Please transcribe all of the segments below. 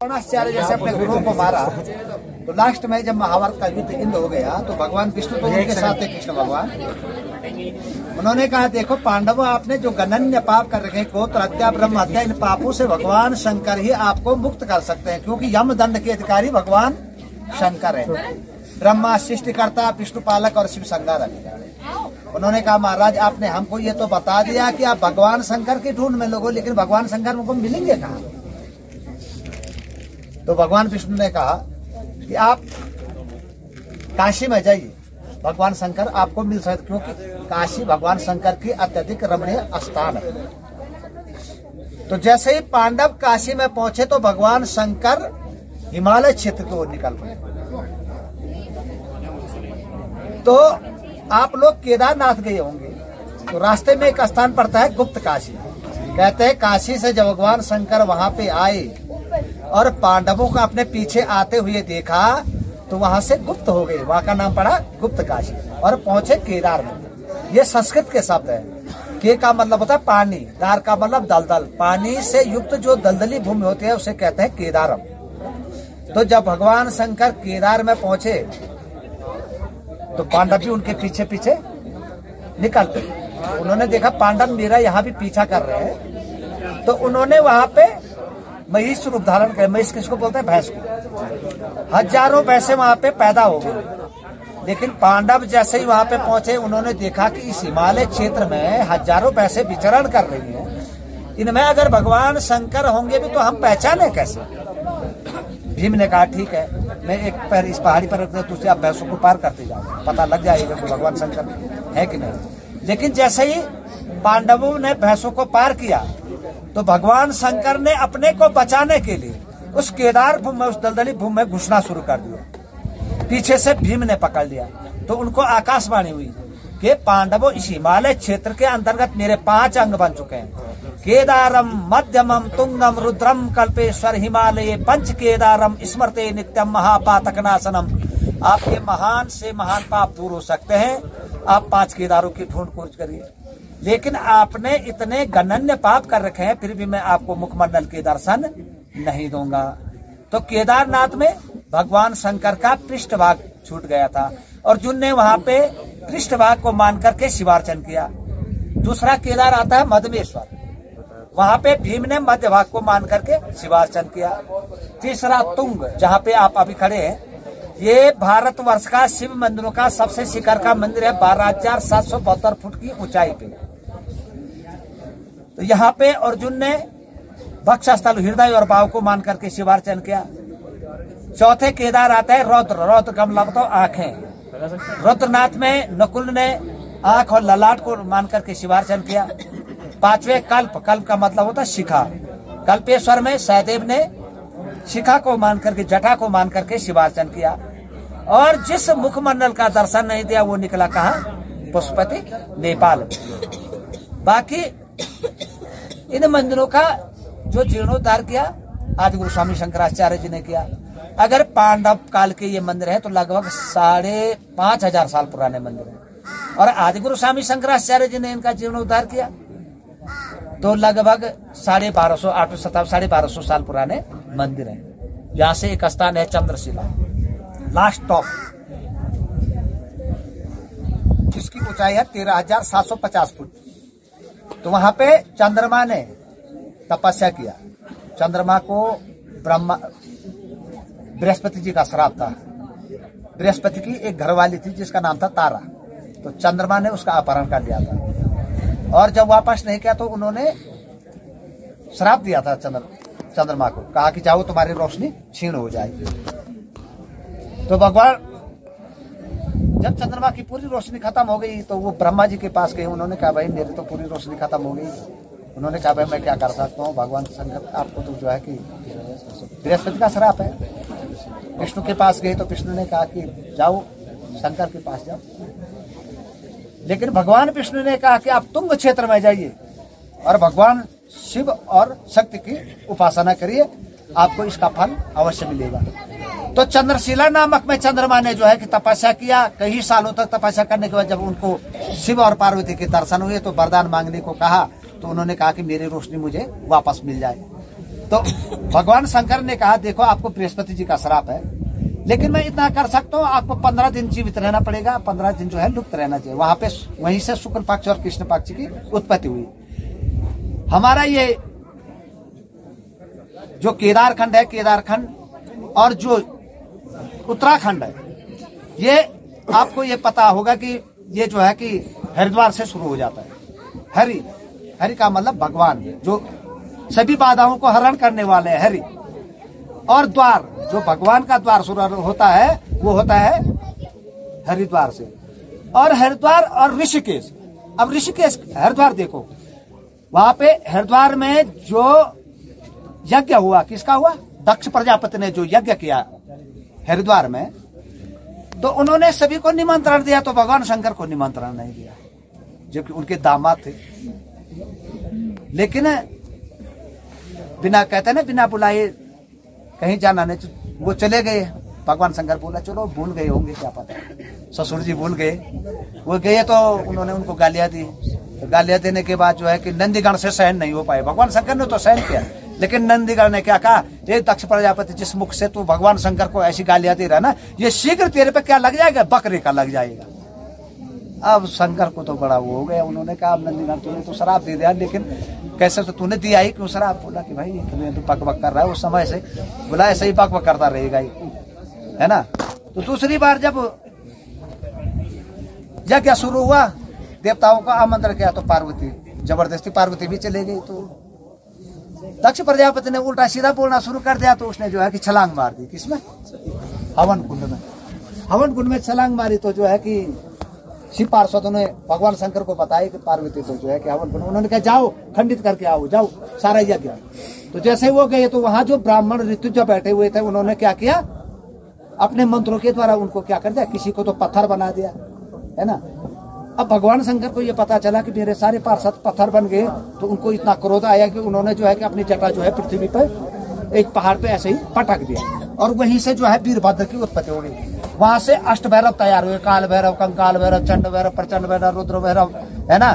द्रोणाचार्य जैसे अपने गुरुओं को मारा तो लास्ट में जब महाभारत का युद्ध इंद हो गया तो भगवान विष्णु तो उनके साथ थे, कृष्ण भगवान। उन्होंने कहा देखो पांडवों, आपने जो गणन्य पाप कर रखे गोत्र हत्या ब्रह्म हत्या, इन पापों से भगवान शंकर ही आपको मुक्त कर सकते हैं, क्योंकि यम दंड के अधिकारी भगवान शंकर है। ब्रह्मा सृष्टिकर्ता, विष्णु पालक और शिव संहारक। उन्होंने कहा महाराज आपने हमको ये तो बता दिया कि आप भगवान शंकर की ढूंढ में लोगो, लेकिन भगवान शंकर हमको मिलेंगे कहाँ? तो भगवान विष्णु ने कहा कि आप काशी में जाइए, भगवान शंकर आपको मिल सकते, क्योंकि काशी भगवान शंकर की अत्यधिक रमणीय स्थान है। तो जैसे ही पांडव काशी में पहुंचे तो भगवान शंकर हिमालय क्षेत्र की ओर निकल पड़े। तो आप लोग केदारनाथ गए होंगे, तो रास्ते में एक स्थान पड़ता है गुप्त काशी। कहते हैं काशी से जब भगवान शंकर वहां पे आए और पांडवों को अपने पीछे आते हुए देखा तो वहां से गुप्त हो गए, वहां का नाम पड़ा गुप्त काशी, और पहुंचे केदार में। ये संस्कृत के शब्द है। के का मतलब होता है पानी, दार का मतलब दलदल, पानी से युक्त जो दलदली भूमि होती है उसे कहते हैं केदारम। तो जब भगवान शंकर केदार में पहुंचे तो पांडव भी उनके पीछे पीछे निकल गए। उन्होंने देखा पांडव मेरा यहाँ भी पीछा कर रहे हैं, तो उन्होंने वहां पे महिष रूप धारण करे। महिष किसको बोलते हैं? भैंस को। हजारों भैंसे वहां पे पैदा हो गई, लेकिन पांडव जैसे ही वहां पे पहुंचे उन्होंने देखा कि इस हिमालय क्षेत्र में हजारों भैंसे विचरण कर रही हैं, इनमें अगर भगवान शंकर होंगे भी तो हम पहचाने कैसे? भीम ने कहा ठीक है, मैं एक पैर इस पहाड़ी पर रखता हूं, तुझे आप भैंसों को पार करते जाओ, पता लग जाएगा कि भगवान शंकर है कि नहीं। लेकिन जैसे ही पांडवों ने भैंसों को पार किया तो भगवान शंकर ने अपने को बचाने के लिए उस केदार भूमि में, उस दलदली भूमि में घुसना शुरू कर दिया। पीछे से भीम ने पकड़ लिया तो उनको आकाशवाणी हुई कि पांडवों, इस हिमालय क्षेत्र के अंतर्गत मेरे 5 अंग बन चुके हैं। केदारम मध्यमम तुंगम रुद्रम कल्पेश्वर हिमालय पंच केदारम स्मृते नित्यम महापातक नाशनम। आपके महान से महान पाप दूर हो सकते हैं, आप 5 केदारों की ढूंढ खोज करिए। लेकिन आपने इतने गणन्य पाप कर रखे हैं, फिर भी मैं आपको मुखमंडल के दर्शन नहीं दूंगा। तो केदारनाथ में भगवान शंकर का पृष्ठभाग छूट गया था। अर्जुन ने वहां पे पृष्ठभाग को मान करके शिवार्चन किया। दूसरा केदार आता है मधमेश्वर, वहां पे भीम ने मध्य भाग को मान करके शिवार्चन किया। तीसरा तुंग, जहाँ पे आप अभी खड़े हैं, ये भारतवर्ष का शिव मंदिरों का सबसे शिखर का मंदिर है, 12,772 फुट की ऊंचाई पे। तो यहाँ पे अर्जुन ने भक्षस्थल हृदय और भाव को मान करके शिवार्चन किया। चौथे केदार आता है रौद्र, रौद्र का मतलब तो आंखें। रुद्रनाथ में नकुल ने आंख और ललाट को मान करके शिवार्चन किया। 5वें कल्प, कल्प का मतलब होता है शिखा। कल्पेश्वर में सहदेव ने शिखा को मान करके, जटा को मान करके शिवार्चन किया। और जिस मुखमंडल का दर्शन नहीं दिया वो निकला कहाँ? पुष्पति नेपाल। बाकी इन मंदिरों का जो जीर्णोद्धार किया आदि गुरु स्वामी शंकराचार्य जी ने किया। अगर पांडव काल के ये मंदिर है तो लगभग 5,500 साल पुराने मंदिर है, और आदि गुरु स्वामी शंकराचार्य जी ने इनका जीर्णोद्धार किया तो लगभग 1250 साल पुराने मंदिर हैं। यहाँ से एक स्थान है चंद्रशिला, लास्ट टॉप, जिसकी ऊंचाई है 13,750 फुट। तो वहां पे चंद्रमा ने तपस्या किया। चंद्रमा को बृहस्पति जी का श्राप था। बृहस्पति की एक घरवाली थी जिसका नाम था तारा, तो चंद्रमा ने उसका अपहरण कर लिया था, और जब वापस नहीं किया तो उन्होंने श्राप दिया था चंद्रमा को, कहा कि चाहो तुम्हारी रोशनी क्षीण हो जाएगी। तो भगवान जब चंद्रमा की पूरी रोशनी खत्म हो गई तो वो ब्रह्मा जी के पास गए। उन्होंने कहा भाई मेरी तो पूरी रोशनी खत्म हो गई। उन्होंने कहा भाई मैं क्या कर सकता हूँ? भगवान शंकर आपको तो जो है कि बृहस्पति का श्राप है। विष्णु के पास गए तो विष्णु ने कहा कि जाओ शंकर के पास जाओ, लेकिन भगवान विष्णु ने कहा कि आप तुंग क्षेत्र में जाइए और भगवान शिव और शक्ति की उपासना करिए, आपको इसका फल अवश्य मिलेगा। तो चंद्रशिला नामक में चंद्रमा ने जो है कि तपस्या किया। कई सालों तक तपस्या करने के बाद जब उनको शिव और पार्वती के दर्शन हुए तो वरदान मांगने को कहा, तो उन्होंने कहा कि मेरी रोशनी मुझे वापस मिल जाए। तो भगवान शंकर ने कहा देखो आपको बृहस्पति जी का श्राप है, लेकिन मैं इतना कर सकता हूँ, आपको 15 दिन जीवित रहना पड़ेगा, 15 दिन जो है लुप्त रहना चाहिए। वहां पे वहीं से शुक्ल पक्ष और कृष्ण पक्ष की उत्पत्ति हुई। हमारा ये जो केदारखंड है, केदारखंड और जो उत्तराखंड है, ये आपको ये पता होगा कि ये जो है कि हरिद्वार से शुरू हो जाता है। हरि का मतलब भगवान, जो सभी बाधाओं को हरण करने वाले हैं, हरि। और द्वार, जो भगवान का द्वार शुरू होता है वो होता है हरिद्वार से। और हरिद्वार और ऋषिकेश, अब ऋषिकेश हरिद्वार देखो, वहां पे हरिद्वार में जो यज्ञ हुआ, किसका हुआ? दक्ष प्रजापति ने जो यज्ञ किया हरिद्वार में, तो उन्होंने सभी को निमंत्रण दिया, तो भगवान शंकर को निमंत्रण नहीं दिया, जबकि उनके दामाद थे। लेकिन बिना, कहते ना, बिना बुलाए कहीं जाना नहीं, वो चले गए। भगवान शंकर बोला चलो, भूल गए होंगे, क्या पता, ससुर जी भूल गए। वो गए तो उन्होंने उनको गालियां दी। तो गालियां देने के बाद जो है कि नंदीगण से सहन नहीं हो पाए। भगवान शंकर ने तो सहन किया, लेकिन नंदीगण ने क्या कहा, ये दक्ष प्रजापति जिस मुख से तू भगवान शंकर को ऐसी गालियां दे रहा ना, ये शीघ्र तेरे पे क्या लग जाएगा? बकरे का लग जाएगा। अब शंकर को तो बड़ा वो हो गया। उन्होंने कहा नंदीगण तूने तो शराब दे दिया, लेकिन कैसे तो तूने दिया ही क्यों शराब? बोला कि भाई तुम्हें तो बक बक कर रहा है, उस समय से बोला ऐसे ही बक बक करता रहेगा ही, है ना। तो दूसरी बार जब यज्ञ शुरू हुआ, देवताओं का आमंत्रण किया, तो पार्वती जबरदस्ती, पार्वती भी चले गई। तो दक्ष प्रजापति ने उल्टा सीधा बोलना शुरू कर दिया, तो उसने जो है कि छलांग मार दी। किसमें? हवन कुंड में। हवन कुंड में छलांग मारी तो जो है कि शिव पार्षदों ने भगवान शंकर को बताया कि पार्वती तो जो है कि हवन कुंड, उन्होंने कहा जाओ खंडित करके आओ, जाओ सारा यज्ञ। तो जैसे वो गए तो वहां जो ब्राह्मण ऋतुजा बैठे हुए थे, उन्होंने क्या किया, अपने मंत्रों के द्वारा उनको क्या कर दिया, किसी को तो पत्थर बना दिया, है ना। अब भगवान शंकर को ये पता चला कि मेरे सारे पार्षद पत्थर बन गए, तो उनको इतना क्रोध आया कि उन्होंने जो है कि अपनी जटा जो है पृथ्वी पर एक पहाड़ पे ऐसे ही पटक दिया, और वहीं से जो है वीरभद्र की उत्पत्ति हो गई। वहां से अष्ट भैरव तैयार हुए, काल भैरव, कंकाल भैरव, चंड भैरव, प्रचंड भैरव, रुद्र भैरव, है ना।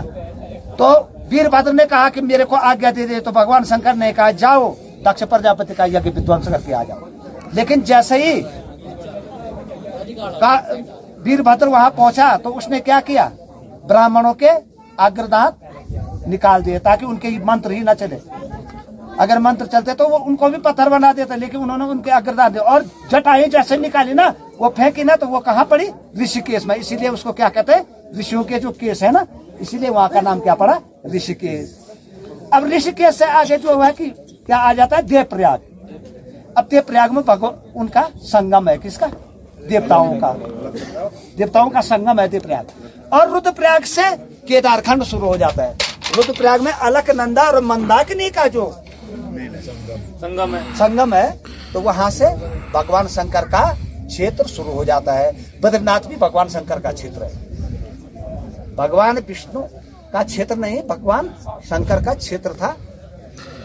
तो वीरभद्र ने कहा कि मेरे को आज्ञा दे दे, तो भगवान शंकर ने कहा जाओ दक्ष प्रजापति का यज्ञ विध्वंस करके आ जाओ। लेकिन जैसे ही वीरभद्र वहां पहुंचा, तो उसने क्या किया, ब्राह्मणों के अग्रदांत निकाल दिए, ताकि उनके मंत्र ही न चले। अगर मंत्र चलते तो वो उनको भी पत्थर बना देते, लेकिन उन्होंने उनके अग्रदांत दिए। और जटाएं जैसे निकाली ना, वो फेंकी ना, तो वो कहाँ पड़ी? ऋषिकेश में। इसीलिए उसको क्या कहते हैं, ऋषियों के जो केस है ना, इसीलिए वहां का नाम क्या पड़ा? ऋषिकेश। अब ऋषिकेश से आगे जो है कि क्या आ जाता है? देवप्रयाग। अब देवप्रयाग में भगवान उनका संगम है, किसका? देवताओं का। देवताओं का संगम है देवप्रयाग। और रुद्रप्रयाग से केदारखंड शुरू हो जाता है। रुद्रप्रयाग में अलकनंदा और मंदाकिनी का जो संगम है, तो वहां से भगवान शंकर का क्षेत्र शुरू हो जाता है। बद्रीनाथ भी भगवान शंकर का क्षेत्र है, भगवान विष्णु का क्षेत्र नहीं, भगवान शंकर का क्षेत्र था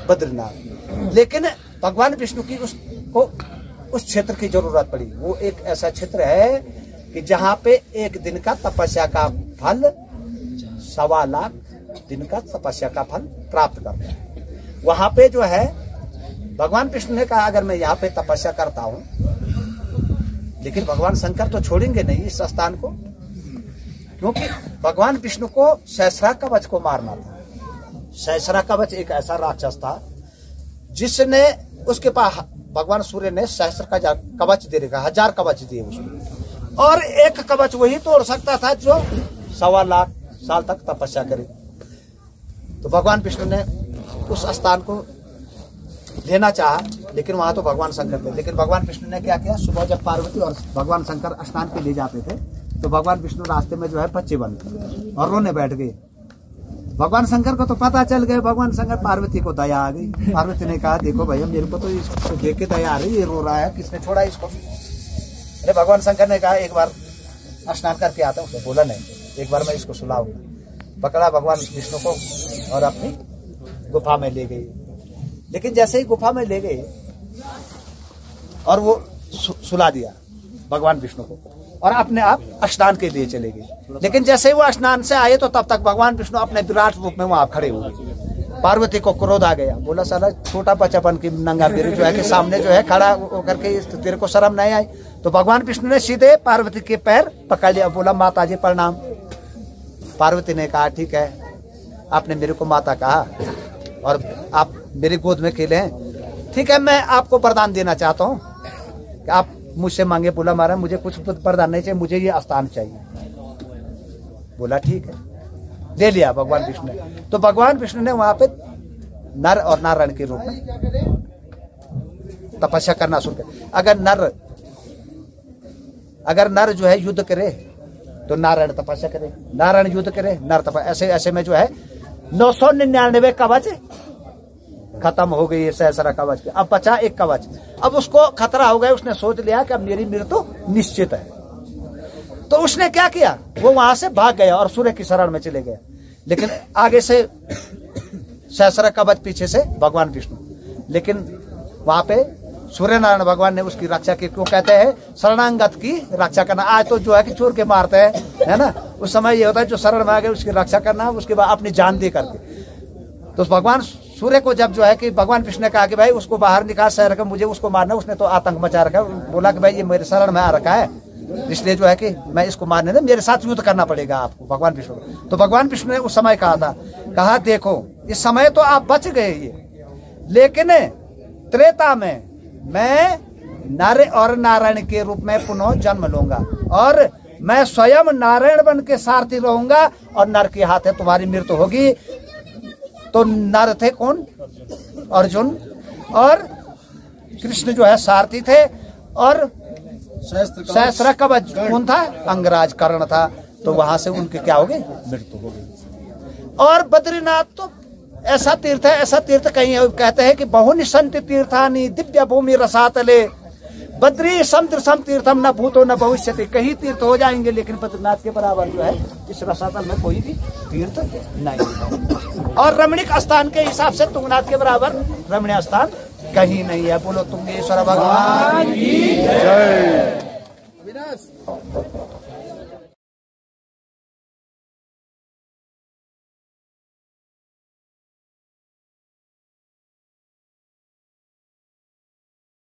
बद्रीनाथ। लेकिन भगवान विष्णु की उस क्षेत्र की जरूरत पड़ी। वो एक ऐसा क्षेत्र है कि जहाँ पे एक दिन का तपस्या का फल 1.25 लाख दिन का तपस्या का फल प्राप्त करता है। वहां पे जो है भगवान विष्णु ने कहा अगर मैं यहाँ पे तपस्या करता हूँ, लेकिन भगवान शंकर तो छोड़ेंगे नहीं इस स्थान को, क्योंकि भगवान विष्णु को सहस्रा कवच को मारना था। सहस्रा कवच एक ऐसा राक्षस था जिसने, उसके पास भगवान सूर्य ने सहस्र का कवच दे रखा, 1000 कवच दिए उसको, और एक कवच वही तोड़ सकता था जो 1.25 लाख साल तक तपस्या करे। तो भगवान विष्णु ने उस स्थान को लेना चाहा, लेकिन वहां तो भगवान शंकर थे। लेकिन भगवान विष्णु ने क्या किया, सुबह जब पार्वती और भगवान शंकर स्नान पे ले जाते थे, तो भगवान विष्णु रास्ते में जो है बच्चे बन गए और रोने बैठ गए। भगवान शंकर को तो पता चल गया। भगवान शंकर, पार्वती को दया आ गई। पार्वती ने कहा देखो भैया, मेरे को तो इसको देख के दया आ रही है, ये रो रहा है, किसने छोड़ा इसको? अरे भगवान शंकर ने कहा एक बार स्नान करके आता हूँ। बोला नहीं, एक बार मैं इसको सुलाऊंगा। पकड़ा भगवान विष्णु को और अपनी गुफा में ले गई। लेकिन जैसे ही गुफा में ले गए और वो सुला दिया भगवान विष्णु को, और अपने आप स्नान के लिए चले गए। लेकिन जैसे ही वो स्नान से आए, तो तब तक भगवान विष्णु अपने विराट रूप में वहां खड़े हो गए। पार्वती को क्रोध आ गया, बोला साला छोटा बच्चापन की नंगा पीर जो है कि सामने जो है खड़ा करके तेरे को शर्म नहीं आई। तो भगवान विष्णु ने सीधे पार्वती के पैर पकड़ लिया, बोला माता जी प्रणाम। पार्वती ने कहा ठीक है, आपने मेरे को माता कहा और आप मेरी गोद में खेले हैं, ठीक है मैं आपको वरदान देना चाहता हूँ कि आप मुझसे मांगे। बोला महाराज मुझे कुछ वरदान नहीं चाहिए, मुझे ये स्थान चाहिए। बोला ठीक है, दे लिया भगवान विष्णु ने। तो भगवान विष्णु ने वहां पे नर और नारायण के रूप में तपस्या करना शुरू किया। अगर नर जो है युद्ध करे तो नारायण तपस्या करे, नारायण युद्ध करे नर तपस्या, ऐसे ऐसे में जो है 999 कवच खत्म हो गई है सहस्रा कवच के, अब बचा एक कवच। अब उसको खतरा हो गया, उसने सोच लिया कि अब मेरी मृत्यु निश्चित है। तो उसने क्या किया, वो वहां से भाग गया और सूर्य की शरण में चले गया। लेकिन आगे से सहस्रा कवच, पीछे से भगवान विष्णु। लेकिन वहां पे सूर्य नारायण भगवान ने उसकी रक्षा की। क्यों कहते हैं शरणांगत की रक्षा करना। आज तो जो है कि चोर के मारते हैं, है ना, उस समय ये होता है जो शरण में आ गए उसकी रक्षा करना, उसके बाद अपनी जान दे करके। तो भगवान सूर्य को जब जो है कि भगवान विष्णु ने कहा कि भाई उसको बाहर निकाल शहर का, मुझे उसको मारना, उसने तो आतंक मचा रखा है। बोला कि भाई ये मेरे शरण में आ रखा है, इसलिए जो है कि मैं इसको मारने दे, मेरे साथ युद्ध करना पड़ेगा आपको भगवान विष्णु। तो भगवान विष्णु ने उस समय कहा था, कहा देखो इस समय तो आप बच गए ये, लेकिन त्रेता में मैं नर और नारायण के रूप में पुनः जन्म लूंगा और मैं स्वयं नारायण बन के सारथी रहूंगा और नर के हाथ तुम्हारी मृत्यु होगी। तो नर थे कौन, अर्जुन, और कृष्ण जो है सारथी थे, और सहस्रा कवच कौन था, अंगराज कर्ण था। तो वहां से उनके क्या हो गए, मृत्यु हो गई। और बद्रीनाथ तो ऐसा तीर्थ है, ऐसा तीर्थ कहीं कहते हैं कि बहुनि संति तीर्थानि दिव्य भूमि रसातले, बद्री समुद्र सम तीर्थम न भूतो न भविष्यति। कहीं तीर्थ हो जाएंगे लेकिन बद्रीनाथ के बराबर जो है इस रसातल में कोई भी तीर्थ नहीं। और रमणीक स्थान के हिसाब से तुंगनाथ के बराबर रमणीय स्थान कहीं नहीं है। बोलो तुंगेश्वर भगवान की जय।